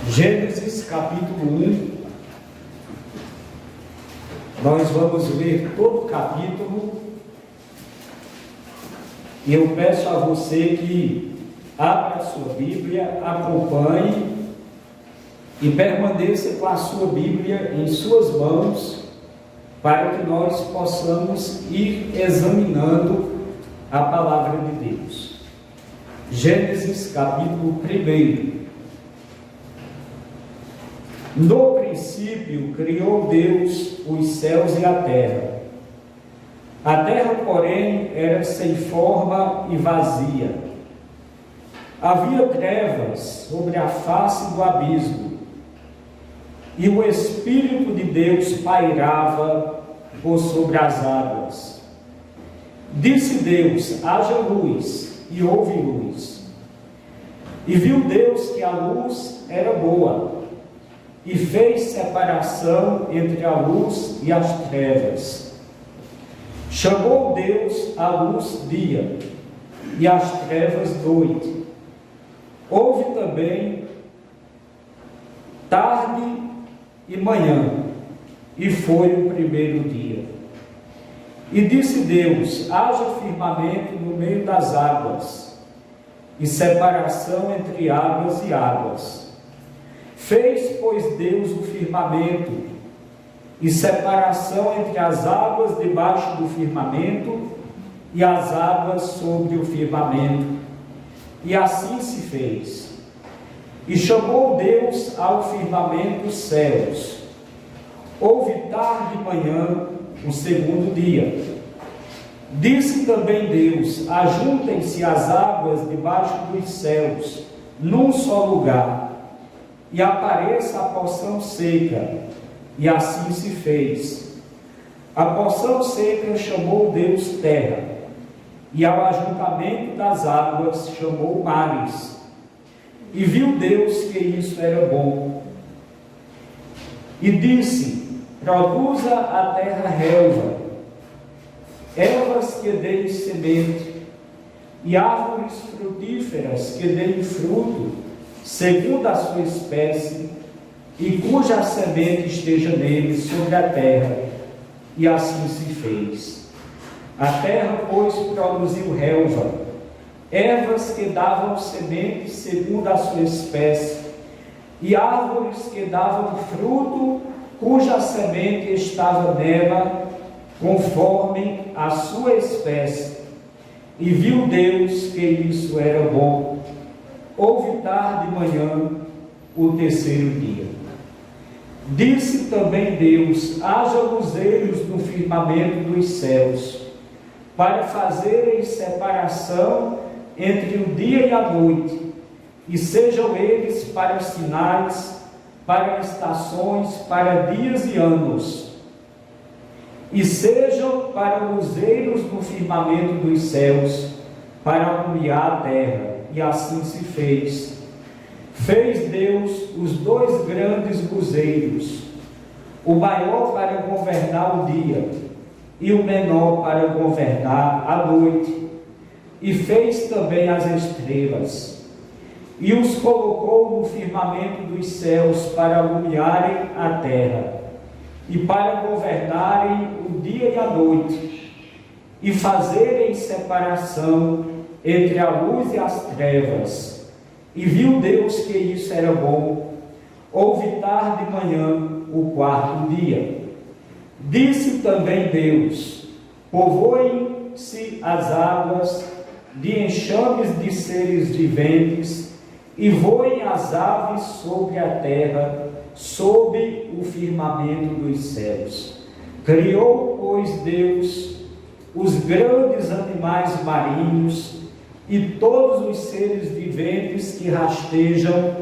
Gênesis capítulo 1, nós vamos ler todo o capítulo, e eu peço a você que abra a sua Bíblia, acompanhe e permaneça com a sua Bíblia em suas mãos, para que nós possamos ir examinando a palavra de Deus. Gênesis capítulo 1. No princípio criou Deus os céus e a terra. A terra, porém, era sem forma e vazia. Havia trevas sobre a face do abismo, e o Espírito de Deus pairava por sobre as águas. Disse Deus: haja luz, e houve luz. E viu Deus que a luz era boa, e fez separação entre a luz e as trevas. Chamou Deus a luz dia, e as trevas noite. Houve também tarde e manhã, e foi o primeiro dia. E disse Deus: haja firmamento no meio das águas, e separação entre águas e águas. Fez, pois, Deus o firmamento, e separação entre as águas debaixo do firmamento e as águas sobre o firmamento. E assim se fez. E chamou Deus ao firmamento os céus. Houve tarde e manhã, o segundo dia. Disse também Deus: ajuntem-se as águas debaixo dos céus, num só lugar, e apareça a porção seca. E assim se fez. A porção seca chamou Deus terra, e ao ajuntamento das águas chamou mares. E viu Deus que isso era bom. E disse: produza a terra relva, ervas que deem semente, e árvores frutíferas que deem fruto, segundo a sua espécie, e cuja semente esteja nele sobre a terra. E assim se fez. A terra, pois, produziu relva, ervas que davam semente segundo a sua espécie, e árvores que davam fruto, cuja semente estava nela, conforme a sua espécie. E viu Deus que isso era bom. Houve tarde e manhã, o terceiro dia. Disse também Deus: haja luzeiros no firmamento dos céus, para fazerem separação entre o dia e a noite, e sejam eles para sinais, para estações, para dias e anos, e sejam para luzeiros no firmamento dos céus, para alumiar a terra. E assim se fez. Fez Deus os dois grandes luzeiros, o maior para governar o dia, e o menor para governar a noite. E fez também as estrelas, e os colocou no firmamento dos céus para alumiarem a terra, e para governarem o dia e a noite, e fazerem separação entre a luz e as trevas. E viu Deus que isso era bom. Houve tarde e manhã, o quarto dia. Disse também Deus: povoem-se as águas de enxames de seres viventes, e voem as aves sobre a terra, sob o firmamento dos céus. Criou, pois, Deus os grandes animais marinhos e todos os seres viventes que rastejam,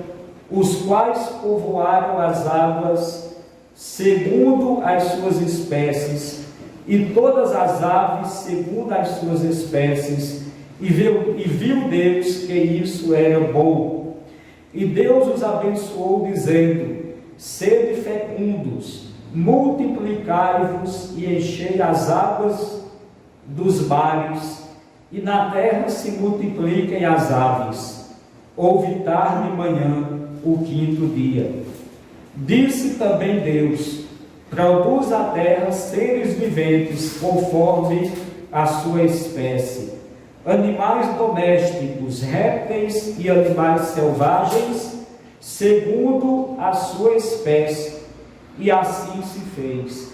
os quais povoaram as águas segundo as suas espécies, e todas as aves segundo as suas espécies. E viu Deus que isso era bom. E Deus os abençoou, dizendo: sede fecundos, multiplicai-vos e enchei as águas dos mares, e na terra se multipliquem as aves. Houve tarde e manhã, o quinto dia. Disse também Deus: produz a terra seres viventes conforme a sua espécie, animais domésticos, répteis e animais selvagens, segundo a sua espécie. E assim se fez.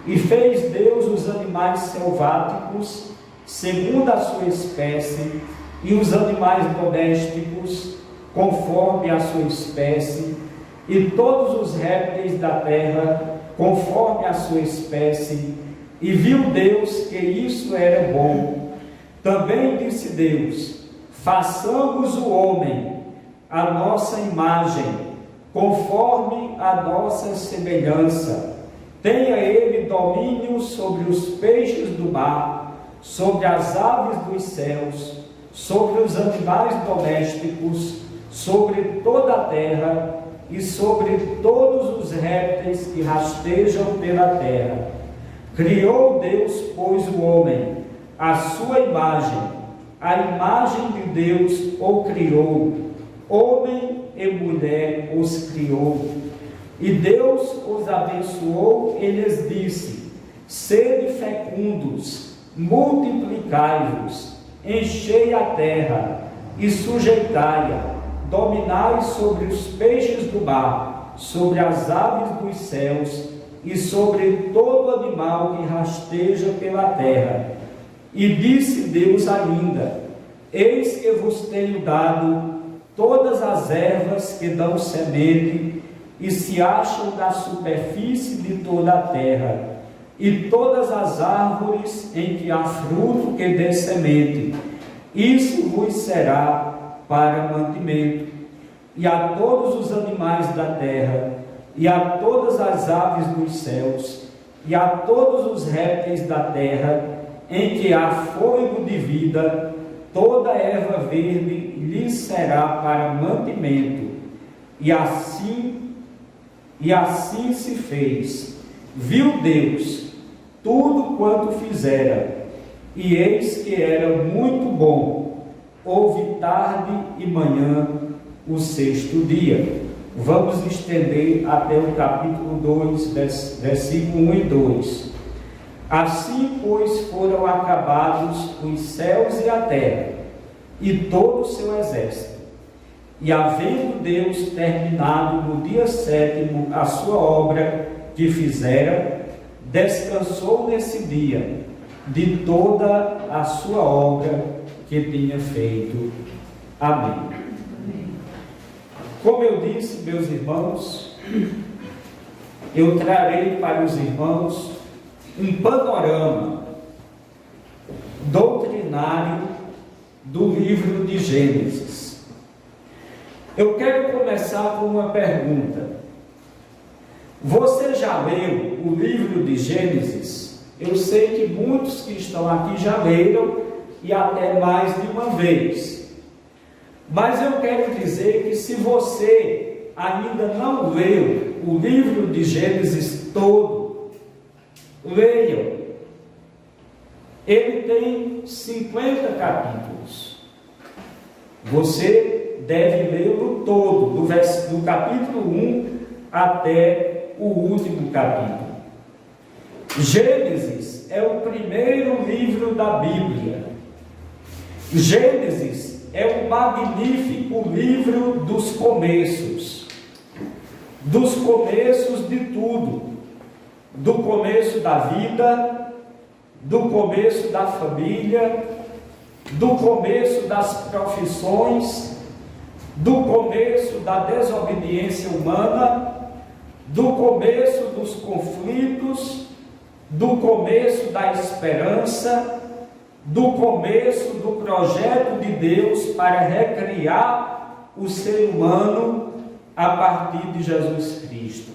E fez Deus os animais selváticos, segundo a sua espécie, e os animais domésticos, conforme a sua espécie, e todos os répteis da terra, conforme a sua espécie. E viu Deus que isso era bom. Também disse Deus: façamos o homem à nossa imagem, conforme a nossa semelhança. Tenha ele domínio sobre os peixes do mar, sobre as aves dos céus, sobre os animais domésticos, sobre toda a terra e sobre todos os répteis que rastejam pela terra. Criou Deus, pois, o homem à sua imagem, a imagem de Deus o criou, homem e mulher os criou. E Deus os abençoou e lhes disse: sede fecundos, multiplicai-vos, enchei a terra e sujeitai-a, dominai sobre os peixes do mar, sobre as aves dos céus e sobre todo animal que rasteja pela terra. E disse Deus ainda: eis que vos tenho dado todas as ervas que dão semente e se acham na superfície de toda a terra, e todas as árvores em que há fruto que dê semente. Isso vos será para mantimento. E a todos os animais da terra, e a todas as aves dos céus, e a todos os répteis da terra, em que há fôlego de vida, toda erva verde lhes será para mantimento. E assim se fez. Viu Deus tudo quanto fizera, e eis que era muito bom. Houve tarde e manhã o sexto dia. Vamos estender até o capítulo 2, versículo 1 e 2. Assim, pois, foram acabados os céus e a terra, e todo o seu exército. E havendo Deus terminado no dia sétimo a sua obra que fizera, descansou nesse dia de toda a sua obra que tinha feito. Amém. Como eu disse, meus irmãos, eu trarei para os irmãos um panorama doutrinário do livro de Gênesis. Eu quero começar com uma pergunta. Você já leu o livro de Gênesis? Eu sei que muitos que estão aqui já leram, e até mais de uma vez. Mas eu quero dizer que se você ainda não leu o livro de Gênesis todo, leiam. Ele tem 50 capítulos. Você deve lê-lo todo, do capítulo 1 até o último capítulo. Gênesis é o primeiro livro da Bíblia. Gênesis é um magnífico livro dos começos de tudo, do começo da vida, do começo da família, do começo das profissões, do começo da desobediência humana, do começo dos conflitos, do começo da esperança, do começo do projeto de Deus para recriar o ser humano a partir de Jesus Cristo.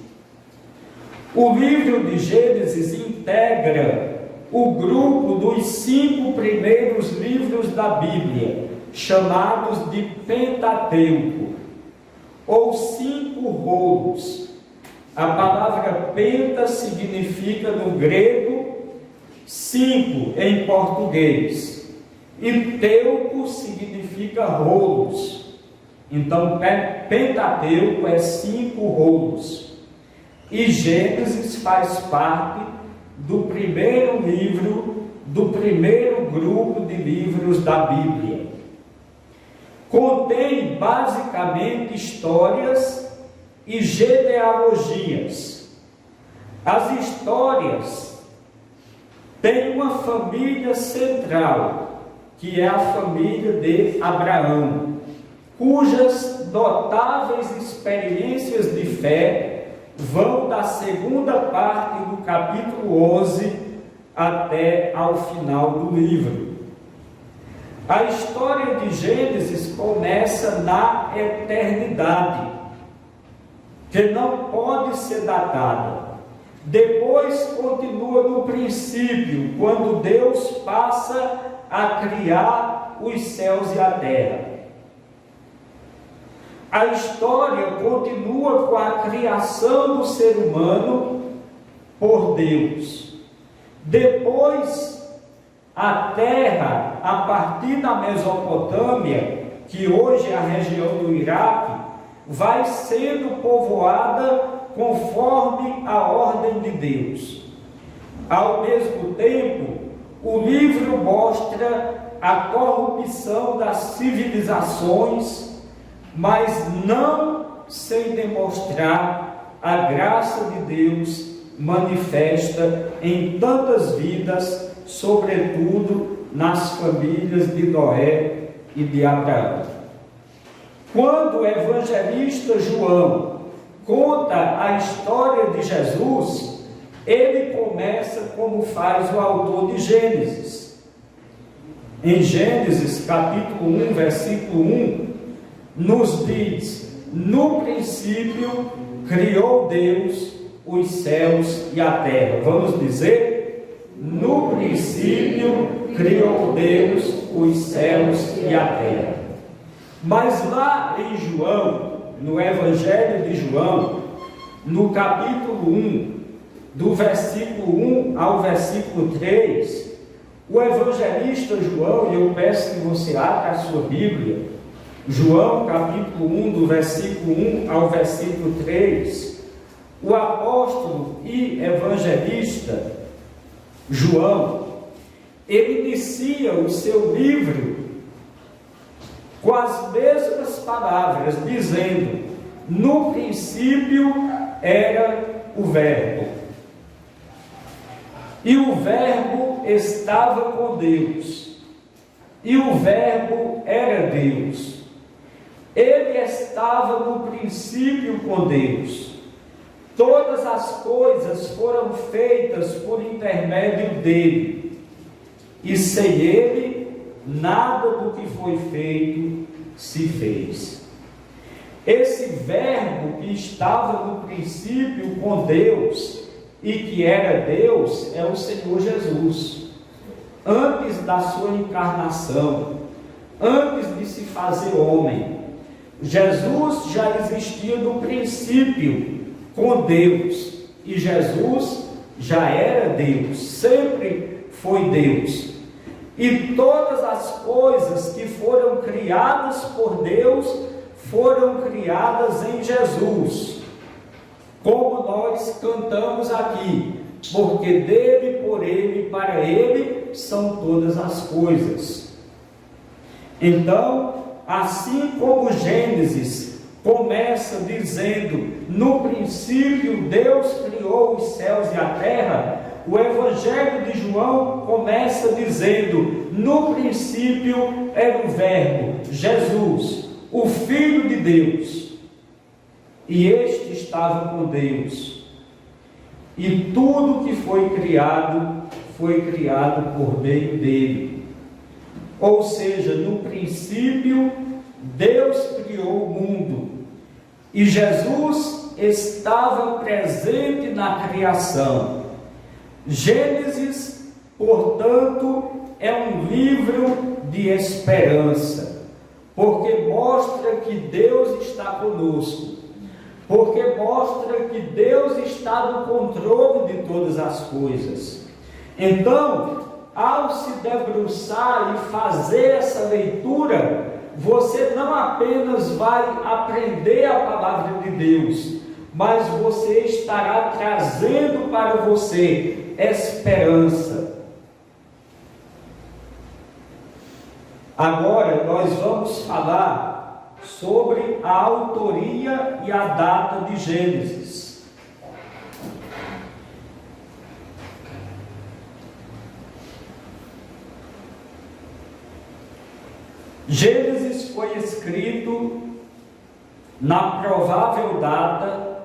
O livro de Gênesis integra o grupo dos 5 primeiros livros da Bíblia, chamados de Pentateuco, ou 5 rolos. A palavra penta significa no grego 5 em português, e teuco significa rolos. Então, Pentateuco é 5 rolos. E Gênesis faz parte do primeiro livro, do primeiro grupo de livros da Bíblia. Contém basicamente histórias e genealogias. As histórias têm uma família central, que é a família de Abraão, cujas notáveis experiências de fé vão da segunda parte do capítulo 11 até ao final do livro. A história de Gênesis começa na eternidade, que não pode ser datada. Depois continua no princípio, quando Deus passa a criar os céus e a terra. A história continua com a criação do ser humano por Deus. Depois, a terra, a partir da Mesopotâmia, que hoje é a região do Iraque, vai sendo povoada conforme a ordem de Deus. Ao mesmo tempo, o livro mostra a corrupção das civilizações, mas não sem demonstrar a graça de Deus manifesta em tantas vidas, sobretudo nas famílias de Noé e de Abraão. Quando o evangelista João conta a história de Jesus, ele começa como faz o autor de Gênesis. Em Gênesis capítulo 1, versículo 1, nos diz: no princípio criou Deus os céus e a terra. Vamos dizer: no princípio criou Deus os céus e a terra. Mas lá em João, no Evangelho de João, no capítulo 1, do versículo 1 ao versículo 3, o evangelista João, e eu peço que você abra a sua Bíblia, João capítulo 1, do versículo 1 ao versículo 3, o apóstolo e evangelista João, ele inicia o seu livro com as mesmas palavras, dizendo: no princípio era o Verbo, e o Verbo estava com Deus, e o Verbo era Deus. Ele estava no princípio com Deus. Todas as coisas foram feitas por intermédio dele, e sem ele, nada do que foi feito se fez. Esse Verbo que estava no princípio com Deus e que era Deus é o Senhor Jesus. Antes da sua encarnação, antes de se fazer homem, Jesus já existia no princípio com Deus, e Jesus já era Deus, sempre foi Deus. E todas as coisas que foram criadas por Deus foram criadas em Jesus, como nós cantamos aqui: porque dele, por ele, para ele são todas as coisas. Então, assim como Gênesis começa dizendo: no princípio Deus criou os céus e a terra, o Evangelho de João começa dizendo: no princípio era o Verbo, Jesus, o Filho de Deus, e este estava com Deus, e tudo que foi criado por meio dele. Ou seja, no princípio Deus criou o mundo, e Jesus estava presente na criação. Gênesis, portanto, é um livro de esperança, porque mostra que Deus está conosco, porque mostra que Deus está no controle de todas as coisas. Então, ao se debruçar e fazer essa leitura, você não apenas vai aprender a palavra de Deus, mas você estará trazendo para você esperança. Agora nós vamos falar sobre a autoria e a data de Gênesis. Gênesis foi escrito na provável data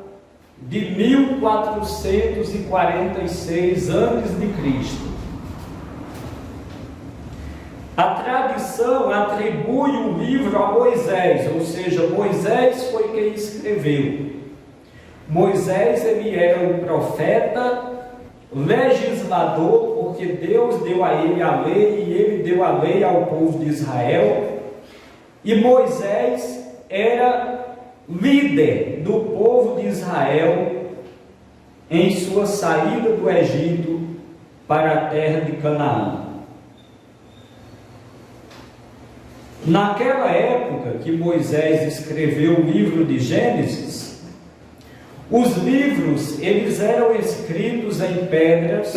de 1446 a.C. A tradição atribui o livro a Moisés, ou seja, Moisés foi quem escreveu. Moisés, ele era um profeta, legislador, porque Deus deu a ele a lei e ele deu a lei ao povo de Israel. E Moisés era líder do povo de Israel em sua saída do Egito para a terra de Canaã. Naquela época que Moisés escreveu o livro de Gênesis, os livros eles eram escritos em pedras,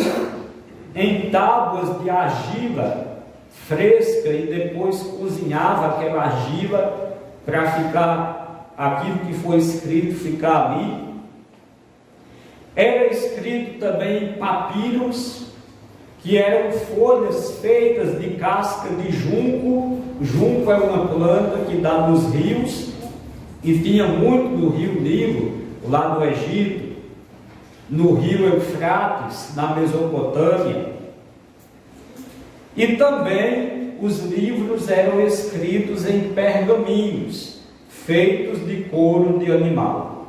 em tábuas de argila fresca, e depois cozinhava aquela argila para ficar aquilo que foi escrito ficar ali. Era escrito também em papiros, que eram folhas feitas de casca de junco. Junco é uma planta que dá nos rios, e tinha muito no rio Nilo, lá no Egito, no rio Eufrates, na Mesopotâmia. E também os livros eram escritos em pergaminhos, feitos de couro de animal.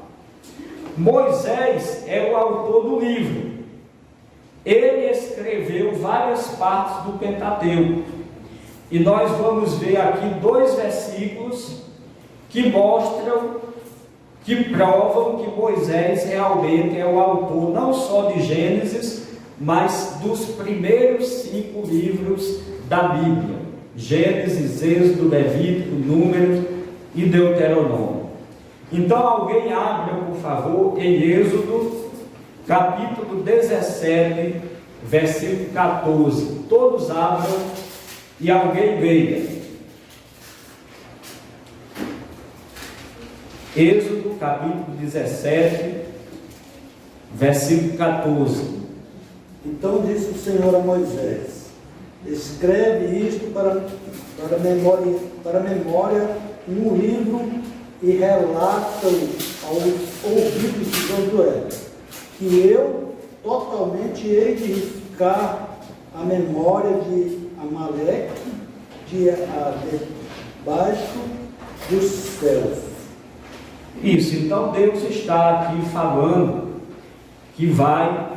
Moisés é o autor do livro. Ele escreveu várias partes do Pentateuco. E nós vamos ver aqui 2 versículos que mostram, que provam que Moisés realmente é o autor não só de Gênesis, mas dos primeiros 5 livros da Bíblia: Gênesis, Êxodo, Levítico, Números e Deuteronômio. Então alguém abra, por favor, em Êxodo, capítulo 17, versículo 14. Todos abram e alguém leia. Êxodo, capítulo 17, versículo 14. Então disse o Senhor a Moisés: escreve isto para memória num livro e relata-o aos ouvidos de Josué, que eu totalmente hei de riscar a memória de Amaleque debaixo dos céus. Isso, então Deus está aqui falando que vai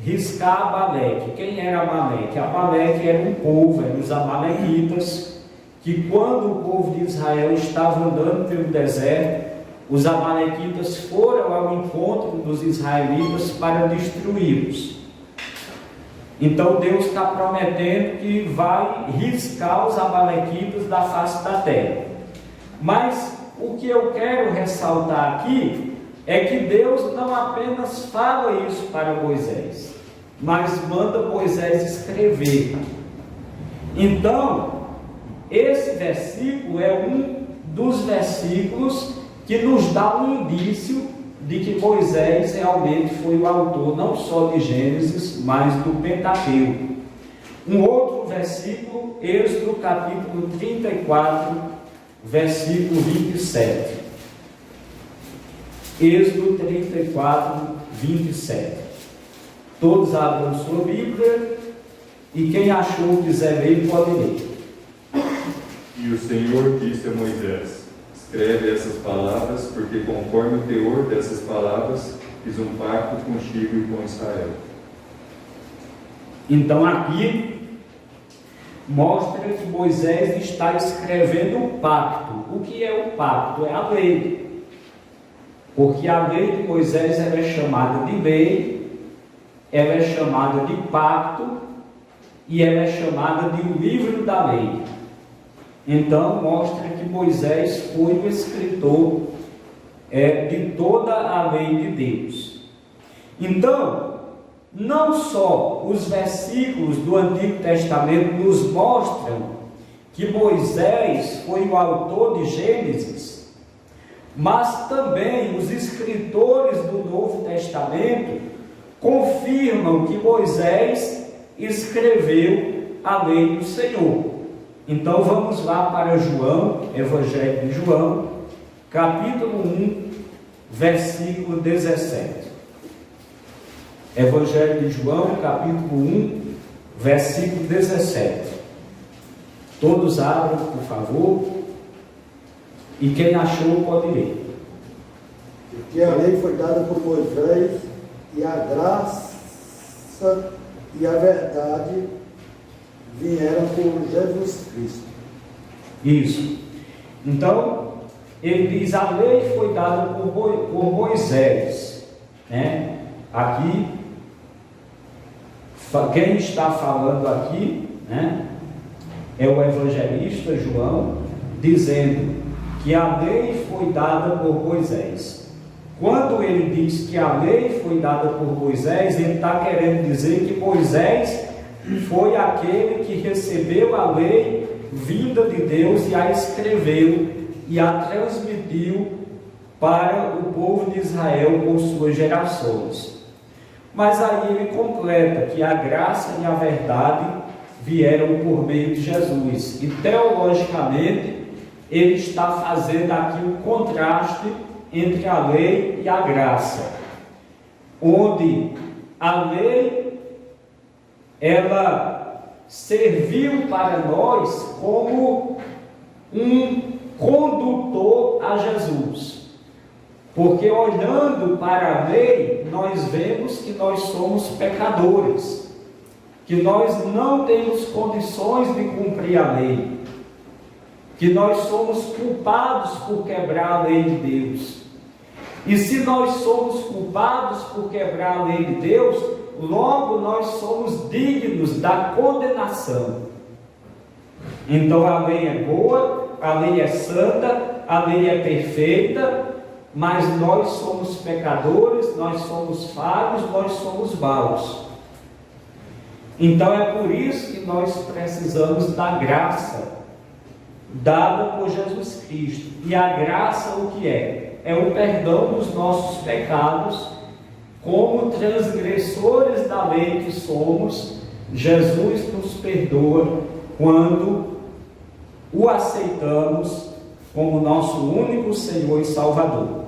riscar Amaleque. Quem era Amaleque? Amaleque era um povo, eram os amalequitas, que quando o povo de Israel estava andando pelo deserto, os amalequitas foram ao encontro dos israelitas para destruí-los. Então Deus está prometendo que vai riscar os amalequitas da face da terra. Mas o que eu quero ressaltar aqui é que Deus não apenas fala isso para Moisés, mas manda Moisés escrever. Então, esse versículo é um dos versículos que nos dá um indício de que Moisés realmente foi o autor não só de Gênesis, mas do Pentateuco. Um outro versículo, Êxodo capítulo 34, versículo 27. Êxodo 34, 27. Todos abram sua Bíblia e quem achou quiser ler, pode ler. E o Senhor disse a Moisés: escreve essas palavras, porque conforme o teor dessas palavras, fiz um pacto contigo e com Israel. Então aqui mostra que Moisés está escrevendo um pacto. O que é o pacto? É a lei. Porque a lei de Moisés ela é chamada de lei, ela é chamada de pacto e ela é chamada de o livro da lei. então mostra que Moisés foi o escritor de toda a lei de Deus. Então, não só os versículos do Antigo Testamento nos mostram que Moisés foi o autor de Gênesis, mas também os escritores do Novo Testamento confirmam que Moisés escreveu a lei do Senhor. Então vamos lá para João, Evangelho de João, capítulo 1, versículo 17. Evangelho de João, capítulo 1, versículo 17. Todos abram, por favor, e quem achou pode ler. Porque a lei foi dada por Moisés, e a graça e a verdade vieram por Jesus Cristo. Isso. Então, ele diz: a lei foi dada por Moisés, né? Aqui, quem está falando aqui, né, é o evangelista João, dizendo que a lei foi dada por Moisés. Quando ele diz que a lei foi dada por Moisés, ele está querendo dizer que Moisés foi aquele que recebeu a lei vinda de Deus e a escreveu e a transmitiu para o povo de Israel por suas gerações. Mas aí ele completa que a graça e a verdade vieram por meio de Jesus. E teologicamente ele está fazendo aqui um contraste entre a lei e a graça, onde a lei ela serviu para nós como um condutor a Jesus, porque olhando para a lei nós vemos que nós somos pecadores, que nós não temos condições de cumprir a lei, que nós somos culpados por quebrar a lei de Deus. E se nós somos culpados por quebrar a lei de Deus, logo nós somos dignos da condenação. Então a lei é boa, a lei é santa, a lei é perfeita, mas nós somos pecadores, nós somos falhos, nós somos maus. Então é por isso que nós precisamos da graça dada por Jesus Cristo. E a graça o que é? É o perdão dos nossos pecados. Como transgressores da lei que somos, Jesus nos perdoa quando o aceitamos como nosso único Senhor e Salvador.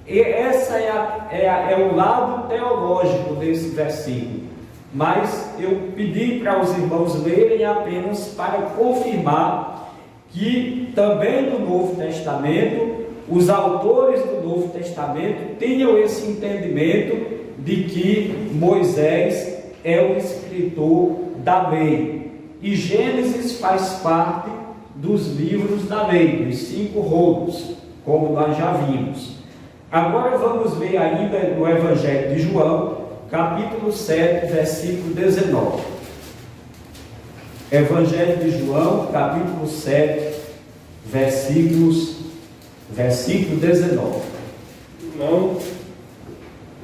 E essa é o lado teológico desse versículo. Mas eu pedi para os irmãos lerem apenas para confirmar que também no Novo Testamento, os autores do Novo Testamento tinham esse entendimento de que Moisés é o escritor da lei. E Gênesis faz parte dos livros da lei, dos 5 rolos, como nós já vimos. Agora vamos ver ainda no Evangelho de João, capítulo 7, versículo 19. Evangelho de João, capítulo 7, versículo 19.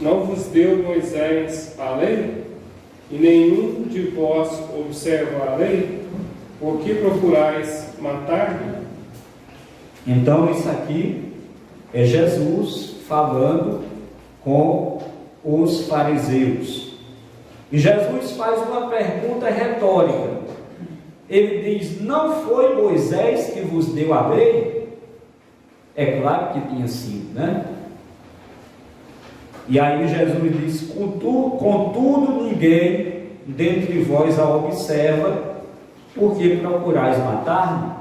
Não vos deu Moisés a lei? E nenhum de vós observa a lei? Por que procurais matar-me? Então isso aqui é Jesus falando com os fariseus. E Jesus faz uma pergunta retórica. Ele diz: não foi Moisés que vos deu a lei? É claro que tinha sido, né? E aí Jesus diz: contudo ninguém dentre vós a observa, porque procurais matar-me?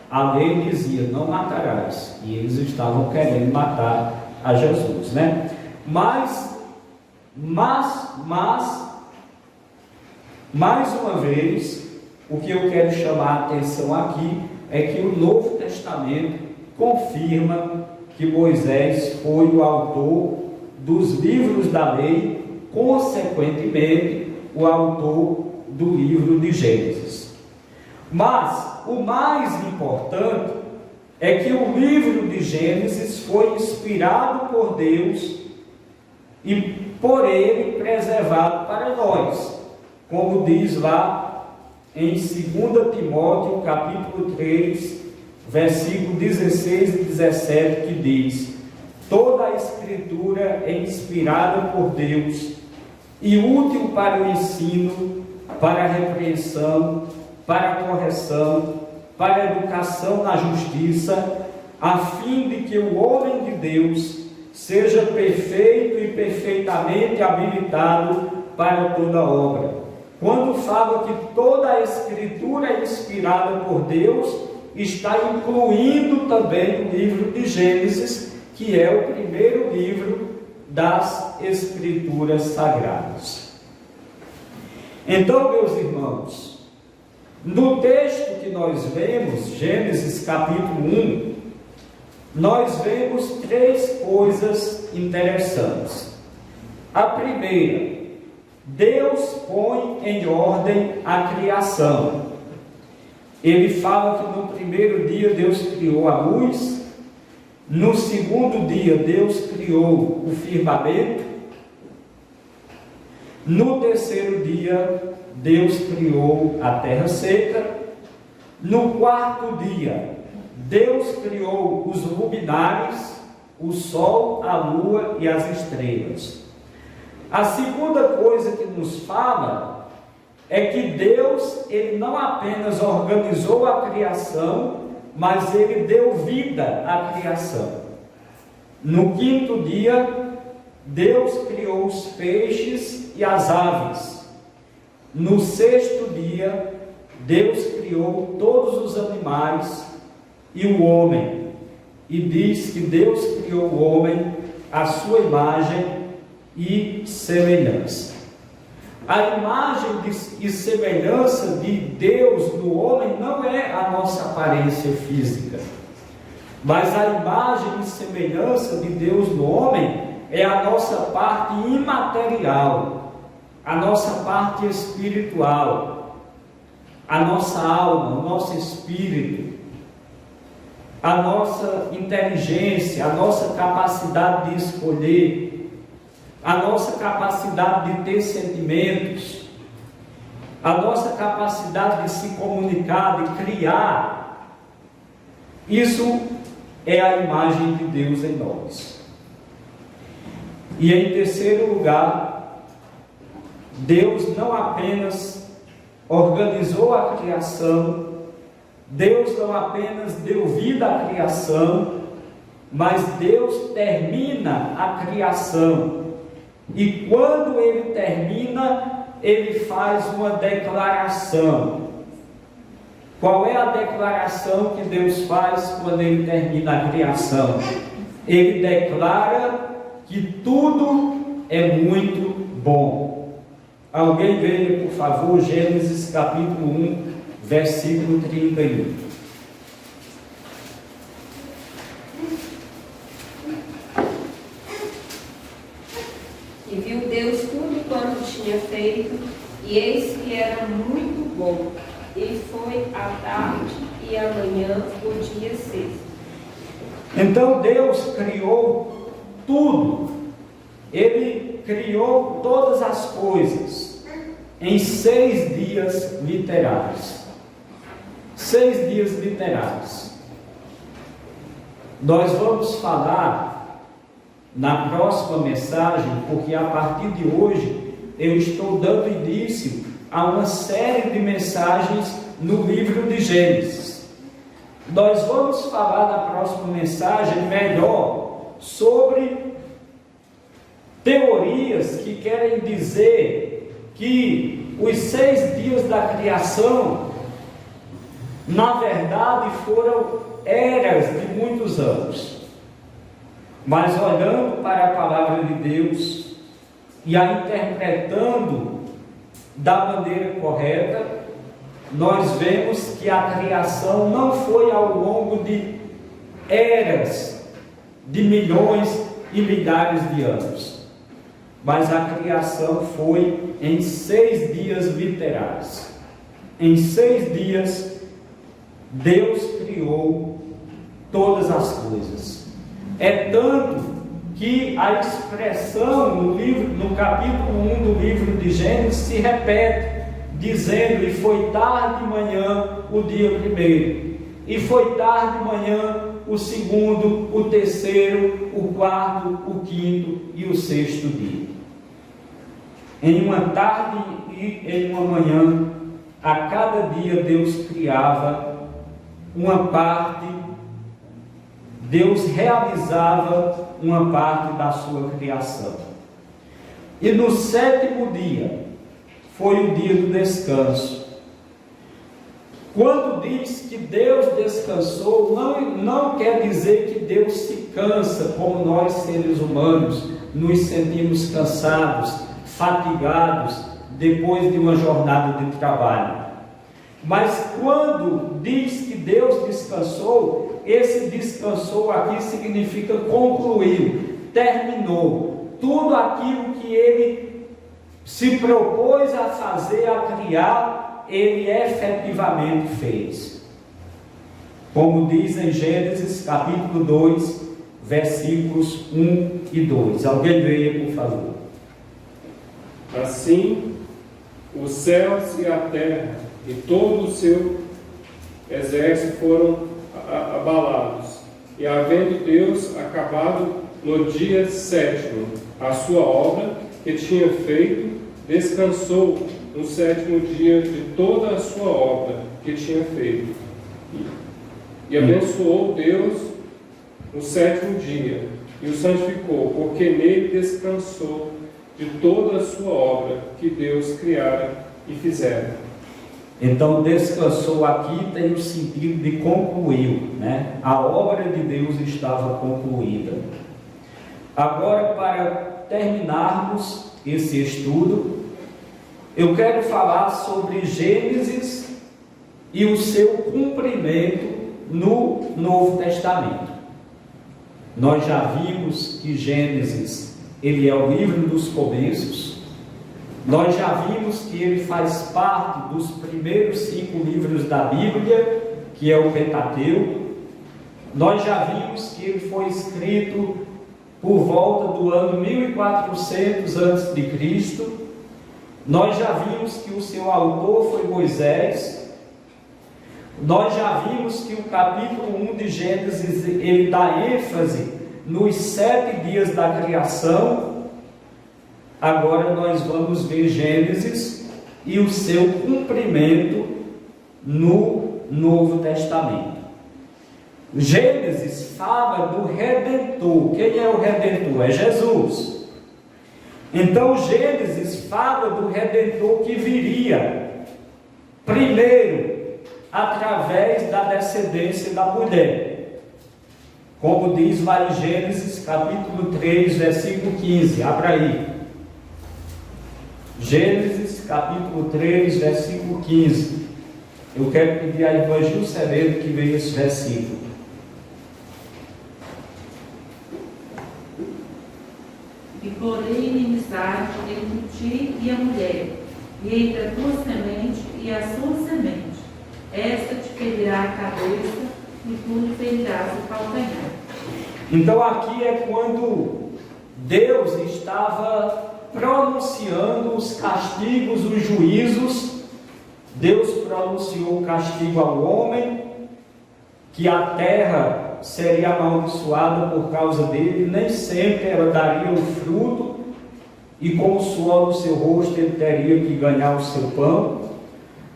A lei dizia: não matarás. E eles estavam querendo matar a Jesus, né? Mas mais uma vez, o que eu quero chamar a atenção aqui é que o Novo Testamento confirma que Moisés foi o autor dos livros da lei, consequentemente o autor do livro de Gênesis. Mas o mais importante é que o livro de Gênesis foi inspirado por Deus e por Ele preservado para nós, como diz lá em 2 Timóteo, capítulo 3, versículo 16 e 17, que diz: toda a Escritura é inspirada por Deus e útil para o ensino, para a repreensão, para a correção, para a educação na justiça, a fim de que o homem de Deus seja perfeito e perfeitamente habilitado para toda obra. Quando fala que toda a Escritura é inspirada por Deus, está incluindo também o livro de Gênesis, que é o primeiro livro das Escrituras Sagradas. Então, meus irmãos, no texto que nós vemos, Gênesis capítulo 1, nós vemos 3 coisas interessantes. A primeira, Deus põe em ordem a criação. Ele fala que no primeiro dia Deus criou a luz, no segundo dia Deus criou o firmamento, no terceiro dia Deus criou a terra seca, no quarto dia Deus criou os luminares, o sol, a lua e as estrelas. A segunda coisa que nos fala é que Deus, Ele não apenas organizou a criação, mas Ele deu vida à criação. No quinto dia, Deus criou os peixes e as aves. No sexto dia, Deus criou todos os animais e o homem. E diz que Deus criou o homem à sua imagem e semelhança. A imagem e semelhança de Deus no homem não é a nossa aparência física, mas a imagem e semelhança de Deus no homem é a nossa parte imaterial, a nossa parte espiritual, a nossa alma, o nosso espírito, a nossa inteligência, a nossa capacidade de escolher, a nossa capacidade de ter sentimentos, a nossa capacidade de se comunicar, de criar. Isso é a imagem de Deus em nós. E em terceiro lugar, Deus não apenas organizou a criação, Deus não apenas deu vida à criação, mas Deus termina a criação. E quando Ele termina, Ele faz uma declaração. Qual é a declaração que Deus faz quando Ele termina a criação? Ele declara que tudo é muito bom. Alguém veja, por favor, Gênesis capítulo 1, versículo 31. E viu Deus tudo quanto tinha feito, e eis que era muito bom. E foi a tarde e a manhã o dia sexto. Então Deus criou tudo. Ele criou todas as coisas em 6 dias literais. 6 dias literais. Nós vamos falar na próxima mensagem, porque a partir de hoje eu estou dando início a uma série de mensagens no livro de Gênesis. Nós vamos falar na próxima mensagem melhor sobre teorias que querem dizer que os 6 dias da criação, na verdade, foram eras de muitos anos. Mas olhando para a palavra de Deus e a interpretando da maneira correta, nós vemos que a criação não foi ao longo de eras, de milhões e milhares de anos, mas a criação foi em 6 dias literais. Em 6 dias, Deus criou todas as coisas. É tanto que a expressão no capítulo 1 do livro de Gênesis se repete, dizendo: e foi tarde de manhã o dia primeiro, e foi tarde de manhã o segundo, o terceiro, o quarto, o quinto e o sexto dia. Em uma tarde e em uma manhã, a cada dia Deus criava uma parte, Deus realizava uma parte da sua criação. E no sétimo dia foi o dia do descanso. Quando diz que Deus descansou, não quer dizer que Deus se cansa, como nós seres humanos nos sentimos cansados, fatigados depois de uma jornada de trabalho. Mas quando diz que Deus descansou, esse descansou aqui significa concluiu, terminou tudo aquilo que ele se propôs a fazer, a criar, ele efetivamente fez. Como diz em Gênesis capítulo 2, versículos 1 e 2. Alguém leia, por favor. Assim, os céus e a terra e todo o seu exército foram abalados, e havendo Deus acabado no dia sétimo a sua obra que tinha feito, descansou no sétimo dia de toda a sua obra que tinha feito. E abençoou Deus no sétimo dia e o santificou, porque nele descansou de toda a sua obra que Deus criara e fizera. Então, descansou aqui tem o sentido de concluiu, né? A obra de Deus estava concluída. Agora, para terminarmos esse estudo, eu quero falar sobre Gênesis e o seu cumprimento no Novo Testamento. Nós já vimos que Gênesis, ele é o livro dos começos. Nós já vimos que ele faz parte dos primeiros 5 livros da Bíblia, que é o Pentateuco. Nós já vimos que ele foi escrito por volta do ano 1400 a.C. Nós já vimos que o seu autor foi Moisés. Nós já vimos que o capítulo 1 de Gênesis, ele dá ênfase nos 7 dias da criação. Agora nós vamos ver Gênesis e o seu cumprimento no Novo Testamento. Gênesis fala do Redentor. Quem é o Redentor? É Jesus. Então Gênesis fala do Redentor que viria primeiro através da descendência da mulher. Como diz lá em Gênesis capítulo 3, versículo 15. Abra aí. Gênesis capítulo 3, versículo 15. Eu quero pedir à irmã Gil Severo que veja esse versículo. E porém inimizade entre ti e a mulher, e entre a tua semente e a sua semente. Esta te ferirá a cabeça, e tu lhe ferirás o calcanhar. Então aqui é quando Deus estava pronunciando os castigos, os juízos. Deus pronunciou o castigo ao homem, que a terra seria amaldiçoada por causa dele, nem sempre ela daria o fruto, e com o suor do seu rosto ele teria que ganhar o seu pão.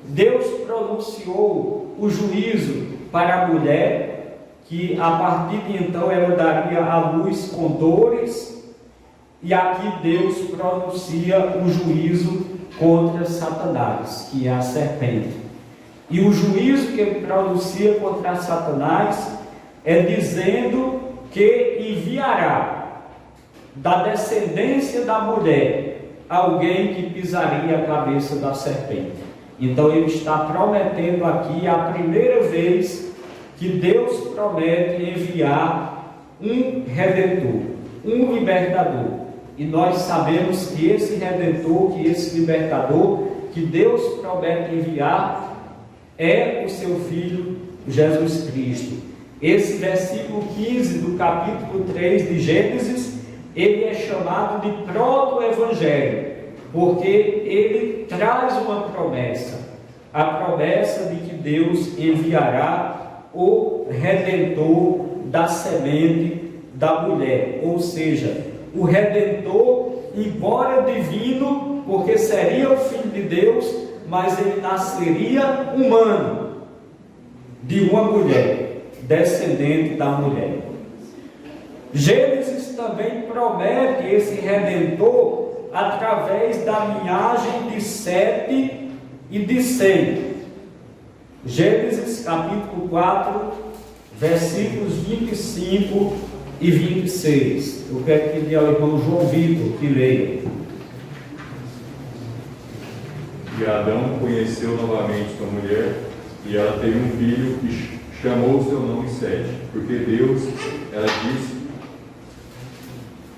Deus pronunciou o juízo para a mulher, que a partir de então ela daria à luz com dores. E aqui Deus pronuncia o juízo contra Satanás, que é a serpente. E o juízo que ele pronuncia contra Satanás é dizendo que enviará da descendência da mulher alguém que pisaria a cabeça da serpente. Então ele está prometendo aqui a primeira vez que Deus promete enviar um redentor, um libertador. E nós sabemos que esse redentor, que esse libertador, que Deus promete enviar, é o seu Filho Jesus Cristo. Esse versículo 15 do capítulo 3 de Gênesis, ele é chamado de proto-evangelho, porque ele traz uma promessa, a promessa de que Deus enviará o Redentor da semente da mulher, ou seja, o Redentor, embora divino, porque seria o Filho de Deus, mas ele nasceria humano, de uma mulher, descendente da mulher. Gênesis também promete esse Redentor através da linhagem de Sete e de Sem. Gênesis capítulo 4, versículos 25 e 26. Eu quero que o irmão João Vitor que leia. E Adão conheceu novamente sua mulher, e ela teve um filho e chamou o seu nome Sete, porque Deus, ela disse,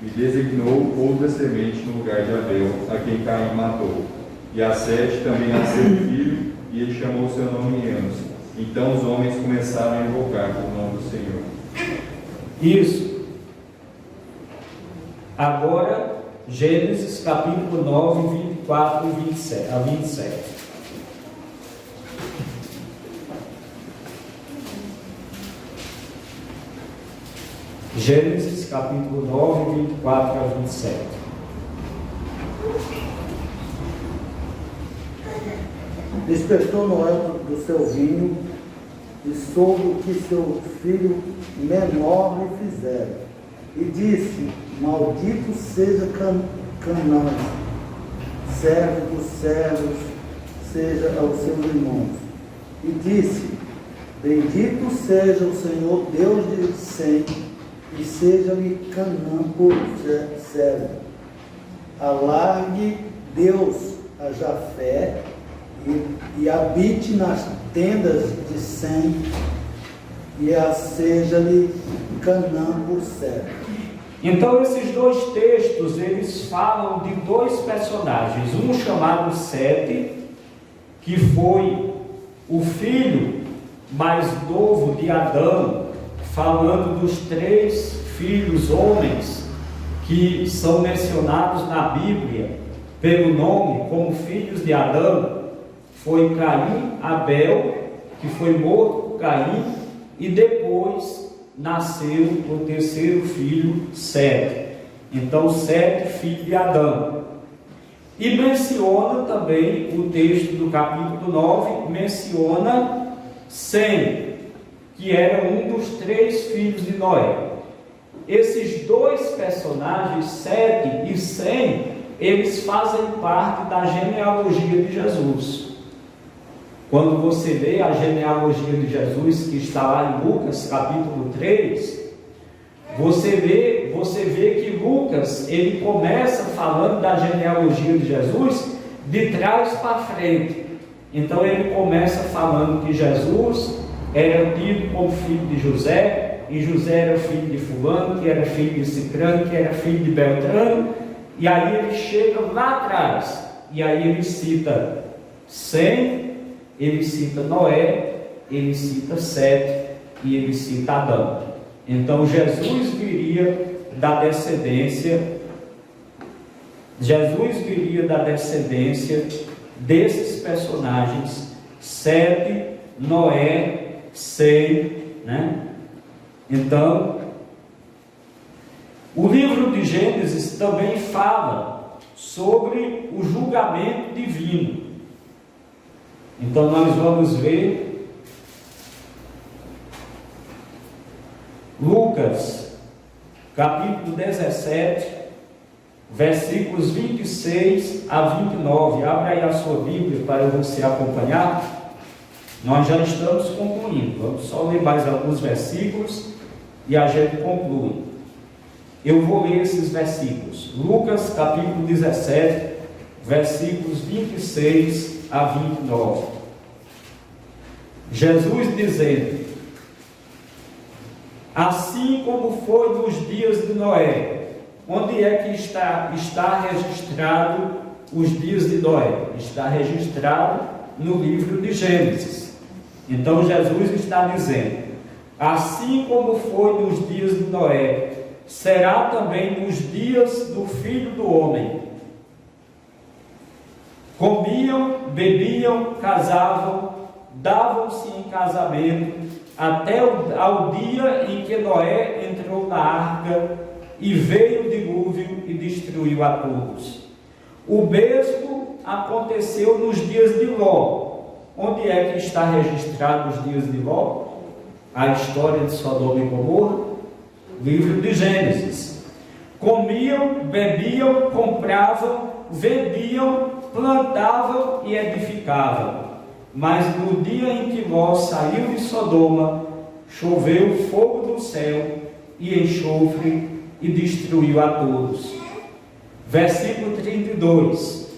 me designou outra semente no lugar de Abel, a quem Caim matou. E a Sete também nasceu um filho, e ele chamou o seu nome Enos. Então os homens começaram a invocar o nome do Senhor. Isso. Agora, Gênesis capítulo 9, 24 e 27. Gênesis capítulo 9, 24 a 27. Despertou Noé do seu vinho e soube o que seu filho menor lhe fizera. E disse, maldito seja Canaã, servo dos servos, seja aos seus irmãos. E disse, bendito seja o Senhor Deus de Sem, e seja-lhe Canaã por servo. Alargue Deus a Jafé, e habite nas tendas de Sem, e seja-lhe Canaã por servo. Então esses dois textos, eles falam de dois personagens, um chamado Sete, que foi o filho mais novo de Adão, falando dos 3 filhos homens que são mencionados na Bíblia pelo nome como filhos de Adão. Foi Caim, Abel, que foi morto por Caim, e depois nasceu o terceiro filho, Sete. Então, Sete, filho de Adão. E menciona também, o texto do capítulo 9, menciona Sem, que era um dos 3 filhos de Noé. Esses dois personagens, Sete e Sem, eles fazem parte da genealogia de Jesus. Quando você lê a genealogia de Jesus, que está lá em Lucas capítulo 3, você vê que Lucas, ele começa falando da genealogia de Jesus de trás para frente. Então ele começa falando que Jesus era tido como filho de José, e José era filho de fulano, que era filho de Cicrano, que era filho de Beltrano, e aí ele chega lá atrás, e aí ele cita Sem, ele cita Noé, ele cita Sete e ele cita Adão. Então Jesus viria da descendência desses personagens, Sete, Noé, Sem, né? Então, o livro de Gênesis também fala sobre o julgamento divino. Então nós vamos ver Lucas, capítulo 17, versículos 26 a 29. Abra aí a sua Bíblia para você acompanhar. Nós já estamos concluindo. Vamos só ler mais alguns versículos e a gente conclui. Eu vou ler esses versículos. Lucas, capítulo 17, versículos 26 a 29. Jesus dizendo: assim como foi nos dias de Noé. Onde é que está registrado os dias de Noé? Está registrado no livro de Gênesis. Então Jesus está dizendo: assim como foi nos dias de Noé, será também nos dias do Filho do Homem. Comiam, bebiam, casavam, davam-se em casamento, até ao dia em que Noé entrou na arca e veio o dilúvio e destruiu a todos. O mesmo aconteceu nos dias de Ló. Onde é que está registrado os dias de Ló? A história de Sodoma e Gomorra? Livro de Gênesis. Comiam, bebiam, compravam, vendiam, plantavam e edificavam. Mas no dia em que Ló saiu de Sodoma, choveu fogo do céu e enxofre e destruiu a todos. Versículo 32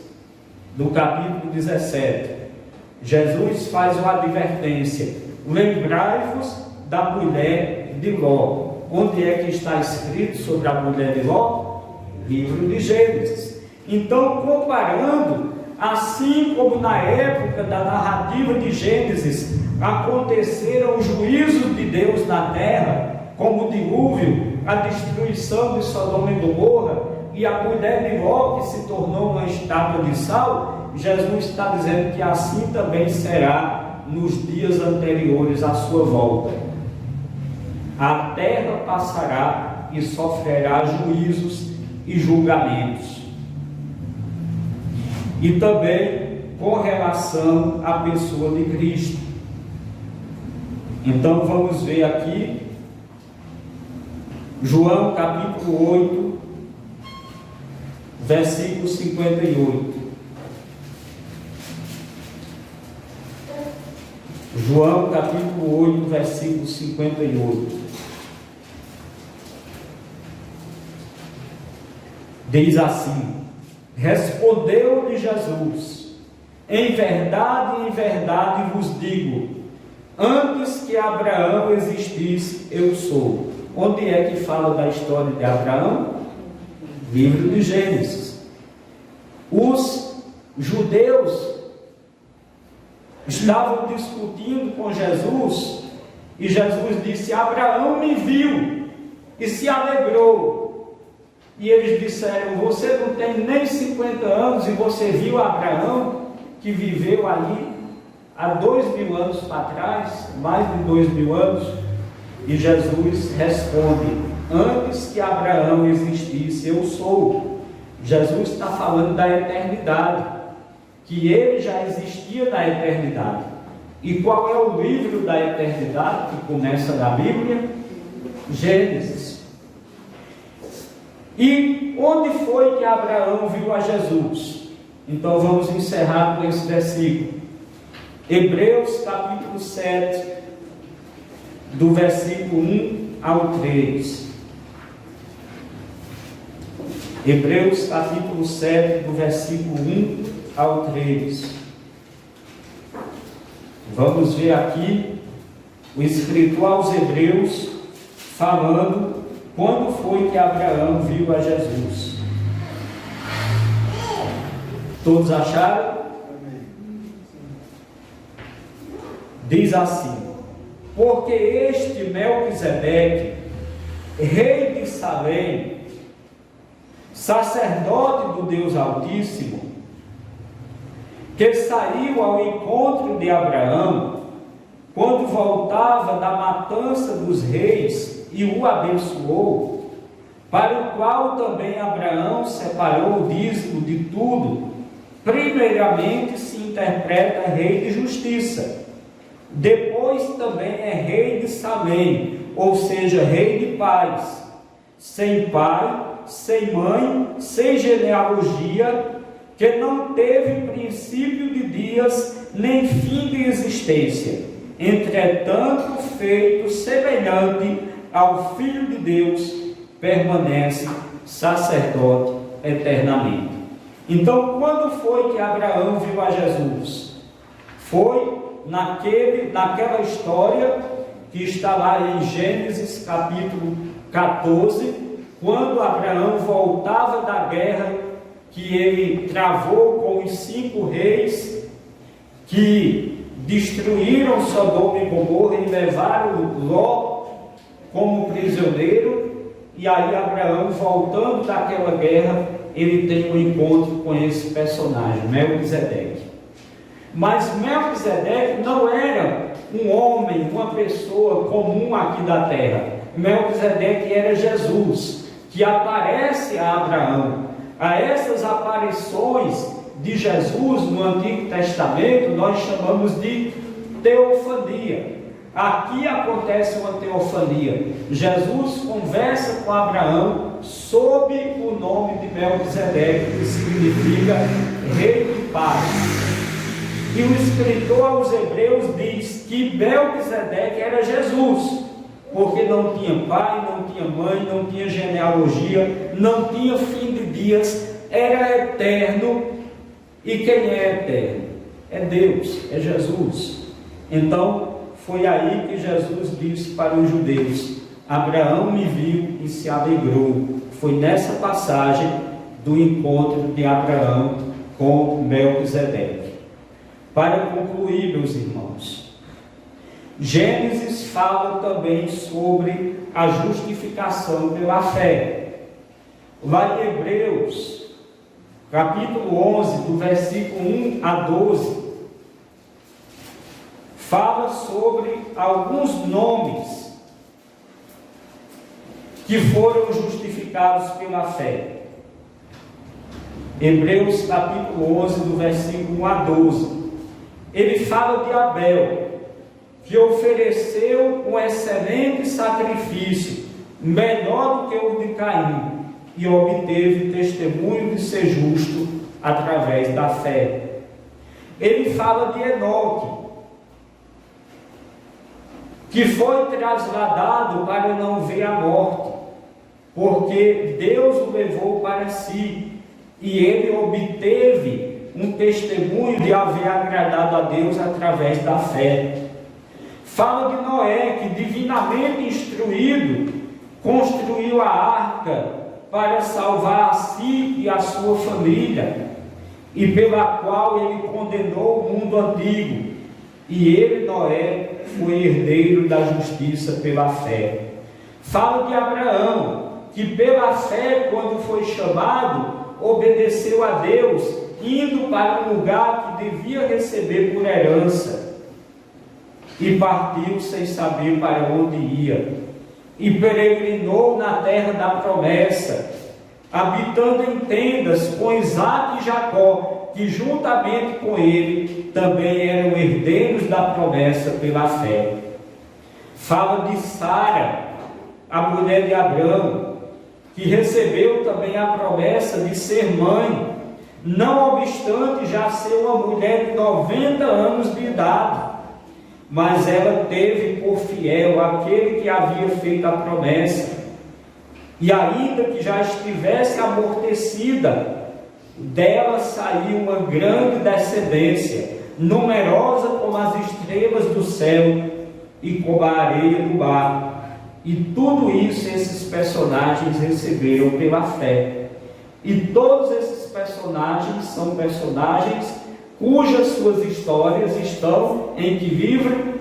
do capítulo 17. Jesus faz uma advertência: lembrai-vos da mulher de Ló. Onde é que está escrito sobre a mulher de Ló? Livro de Gênesis. Então, comparando, assim como na época da narrativa de Gênesis aconteceram os juízos de Deus na terra, como o dilúvio, a destruição de Sodoma e Gomorra e a mulher de Ló que se tornou uma estátua de sal, Jesus está dizendo que assim também será nos dias anteriores à sua volta. A terra passará e sofrerá juízos e julgamentos. E também com relação à pessoa de Cristo. Então vamos ver aqui João capítulo 8, versículo 58. João capítulo 8, versículo 58. Diz assim: respondeu-lhe Jesus: em verdade vos digo, antes que Abraão existisse, eu sou. Onde é que fala da história de Abraão? Livro de Gênesis. Os judeus estavam discutindo com Jesus e Jesus disse: Abraão me viu e se alegrou. E eles disseram: você não tem nem 50 anos e você viu Abraão, que viveu ali há 2000 anos para trás, mais de 2000 anos? E Jesus responde: antes que Abraão existisse, eu sou. Jesus está falando da eternidade, que ele já existia na eternidade. E qual é o livro da eternidade que começa na Bíblia? Gênesis. E onde foi que Abraão viu a Jesus? Então vamos encerrar com esse versículo. Hebreus capítulo 7, do versículo 1 ao 3. Hebreus capítulo 7, do versículo 1 ao 3. Vamos ver aqui o escritor aos Hebreus falando quando foi que Abraão viu a Jesus. Todos acharam? Diz assim: porque este Melquisedeque, rei de Salém, sacerdote do Deus Altíssimo, que saiu ao encontro de Abraão, quando voltava da matança dos reis, e o abençoou, para o qual também Abraão separou o dízimo de tudo, primeiramente se interpreta rei de justiça, depois também é rei de Salém, ou seja, rei de paz, sem pai, sem mãe, sem genealogia, que não teve princípio de dias, nem fim de existência, entretanto feito semelhante ao Filho de Deus, permanece sacerdote eternamente. Então, quando foi que Abraão viu a Jesus? Foi naquela história que está lá em Gênesis capítulo 14, quando Abraão voltava da guerra que ele travou com os 5 reis que destruíram Sodoma e Gomorra e levaram Ló como prisioneiro. E aí Abraão, voltando daquela guerra, ele tem um encontro com esse personagem, Melquisedeque. Mas Melquisedeque não era um homem, uma pessoa comum aqui da terra. Melquisedeque era Jesus, que aparece a Abraão. A essas aparições de Jesus no Antigo Testamento nós chamamos de teofania. Aqui acontece uma teofania. Jesus conversa com Abraão sob o nome de Melquisedeque, que significa rei de paz. E o escritor aos Hebreus diz que Melquisedeque era Jesus, porque não tinha pai, não tinha mãe, não tinha genealogia, não tinha fim de dias, era eterno. E quem é eterno? É Deus, é Jesus. Então, foi aí que Jesus disse para os judeus: Abraão me viu e se alegrou. Foi nessa passagem do encontro de Abraão com Melquisedeque. Para concluir, meus irmãos, Gênesis fala também sobre a justificação pela fé. Lá em Hebreus, capítulo 11, do versículo 1 a 12, fala sobre alguns nomes que foram justificados pela fé. Hebreus capítulo 11, do versículo 1 a 12. Ele fala de Abel, que ofereceu um excelente sacrifício, melhor do que o de Caim, e obteve testemunho de ser justo através da fé. Ele fala de Enoque, que foi trasladado para não ver a morte, porque Deus o levou para si, e ele obteve um testemunho de haver agradado a Deus através da fé. Fala de Noé, que divinamente instruído, construiu a arca para salvar a si e a sua família, e pela qual ele condenou o mundo antigo, e ele, Noé, foi herdeiro da justiça pela fé. Fala de Abraão, que pela fé, quando foi chamado, obedeceu a Deus, indo para um lugar que devia receber por herança, e partiu sem saber para onde ia, e peregrinou na terra da promessa, habitando em tendas com Isaque e Jacó, que juntamente com ele também eram herdeiros da promessa pela fé. Fala de Sara, a mulher de Abraão, que recebeu também a promessa de ser mãe, não obstante já ser uma mulher de 90 anos de idade, mas ela teve por fiel aquele que havia feito a promessa, e ainda que já estivesse amortecida, dela saiu uma grande descendência, numerosa como as estrelas do céu e como a areia do mar. E tudo isso esses personagens receberam pela fé. E todos esses personagens são personagens cujas suas histórias estão em que livro?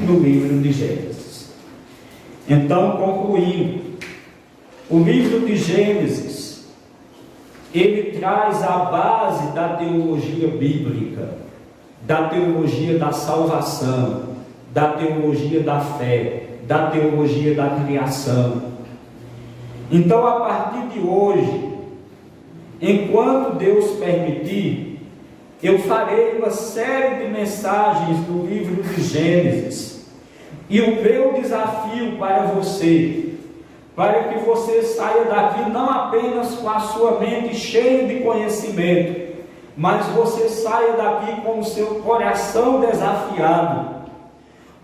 No livro de Gênesis. Então, concluindo, o livro de Gênesis, ele traz a base da teologia bíblica, da teologia da salvação, da teologia da fé, da teologia da criação. Então, a partir de hoje, enquanto Deus permitir, eu farei uma série de mensagens do livro de Gênesis, e o meu desafio para você, para que você saia daqui não apenas com a sua mente cheia de conhecimento, mas você saia daqui com o seu coração desafiado.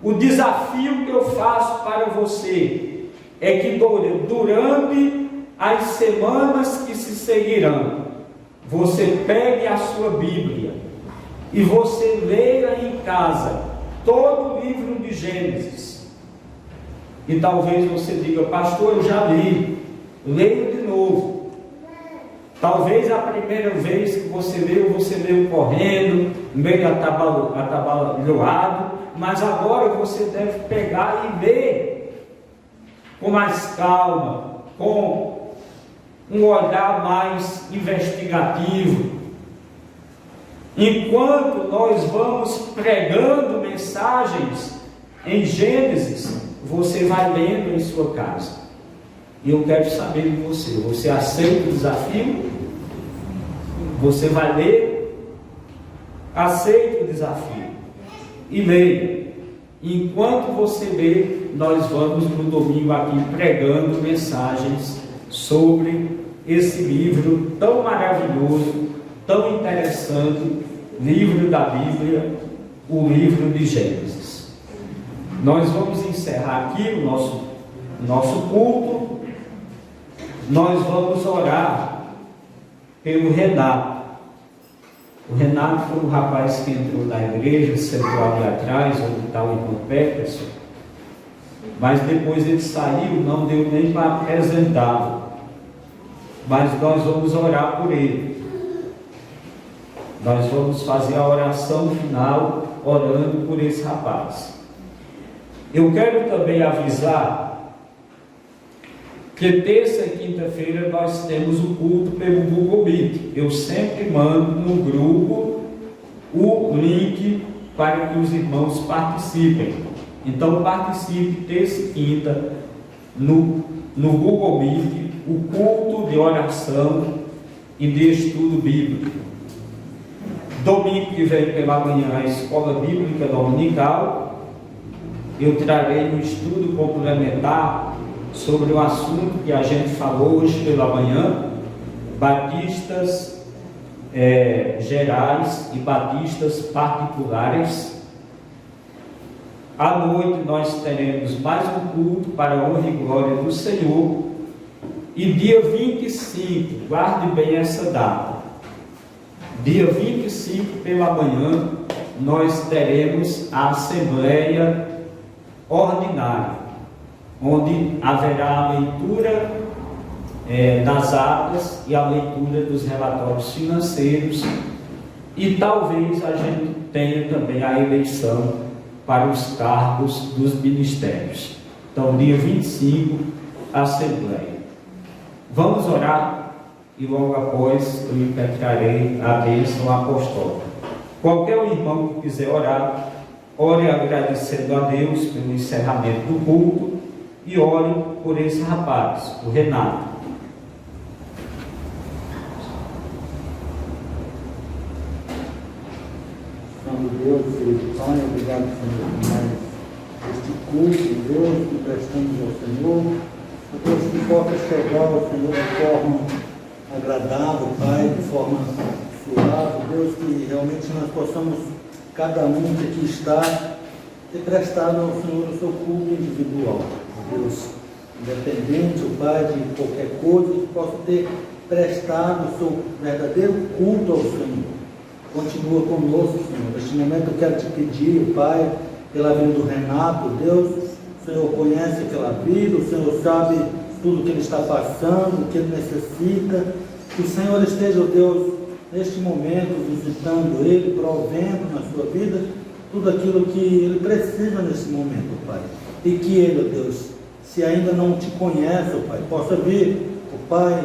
O desafio que eu faço para você é que durante as semanas que se seguirão, você pegue a sua Bíblia e você leia em casa todo o livro de Gênesis. E talvez você diga: pastor, eu já li, leio de novo. Talvez a primeira vez que você leu correndo, meio atabalhoado, mas agora você deve pegar e ler com mais calma, com um olhar mais investigativo. Enquanto nós vamos pregando mensagens em Gênesis, você vai lendo em sua casa. E eu quero saber de você. Você aceita o desafio? Você vai ler? Aceita o desafio e leia. Enquanto você lê, nós vamos no domingo aqui pregando mensagens sobre esse livro tão maravilhoso, tão interessante, livro da Bíblia, o livro de Gênesis. Nós vamos encerrar aqui o nosso culto. Nós vamos orar pelo Renato. O Renato foi um rapaz que entrou na igreja, sentou ali atrás, onde está o irmão Peterson, mas depois ele saiu, não deu nem para apresentá-lo. Mas nós vamos orar por ele. Nós vamos fazer a oração final, orando por esse rapaz. Eu quero também avisar que terça e quinta-feira nós temos o culto pelo Google Meet. Eu sempre mando no grupo o link para que os irmãos participem. Então participe terça e quinta no Google Meet, o culto de oração e de estudo bíblico. Domingo que vem pela manhã a escola bíblica dominical. Eu trarei um estudo complementar sobre o assunto que a gente falou hoje pela manhã, batistas gerais e batistas particulares. À noite nós teremos mais um culto para a honra e glória do Senhor. E dia 25, guarde bem essa data, dia 25 pela manhã, nós teremos a Assembleia Ordinária, onde haverá a leitura das atas e a leitura dos relatórios financeiros, e talvez a gente tenha também a eleição para os cargos dos ministérios. Então, dia 25, Assembleia. Vamos orar e logo após eu impetrarei a bênção apostólica. Qualquer irmão que quiser orar, ore agradecendo a Deus pelo encerramento do culto e ore por esse rapaz, o Renato. Senhor Deus, querido Pai, obrigado, Senhor, por mais este culto, Deus, que prestamos ao Senhor. Deus, que possa chegar ao Senhor de forma agradável, Pai, de forma suave. Deus, que realmente nós possamos, cada um que aqui está, ter prestado ao Senhor o seu culto individual. Deus, independente, o Pai, de qualquer coisa, que possa ter prestado o seu verdadeiro culto ao Senhor. Continua conosco, Senhor. Neste momento eu quero te pedir, Pai, pela vida do Renato, Deus, o Senhor conhece aquela vida, o Senhor sabe tudo que ele está passando, o que ele necessita. Que o Senhor esteja, Deus, neste momento, visitando ele, provendo na sua vida tudo aquilo que ele precisa nesse momento, Pai. E que ele, Deus, se ainda não te conhece, Pai, possa vir, Pai,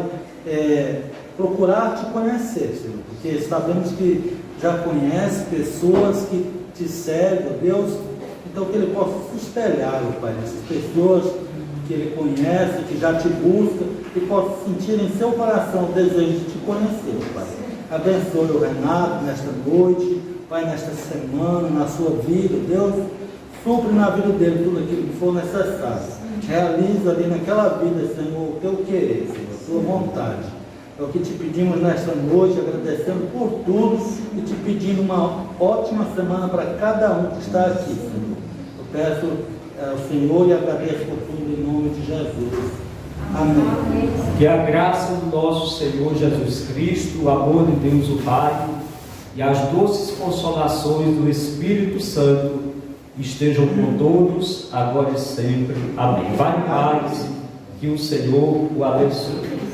procurar te conhecer, Senhor, porque sabemos que já conhece pessoas que te servem, Deus, então que ele possa se espelhar, Pai, nessas pessoas que ele conhece, que já te busca, e possa sentir em seu coração o desejo de te conhecer, Pai. Abençoe o Renato nesta noite, Pai, nesta semana, na sua vida, Deus, supre na vida dele tudo aquilo que for necessário. Realiza ali naquela vida, Senhor, o teu querer, Senhor, a tua vontade. É o que te pedimos nesta noite, agradecendo por tudo e te pedindo uma ótima semana para cada um que está aqui, Senhor. Eu peço ao Senhor e agradeço por tudo em nome de Jesus. Amém. Que a graça do nosso Senhor Jesus Cristo, o amor de Deus o Pai e as doces consolações do Espírito Santo estejam com todos, agora e sempre. Amém. Vai em paz, que o Senhor o abençoe.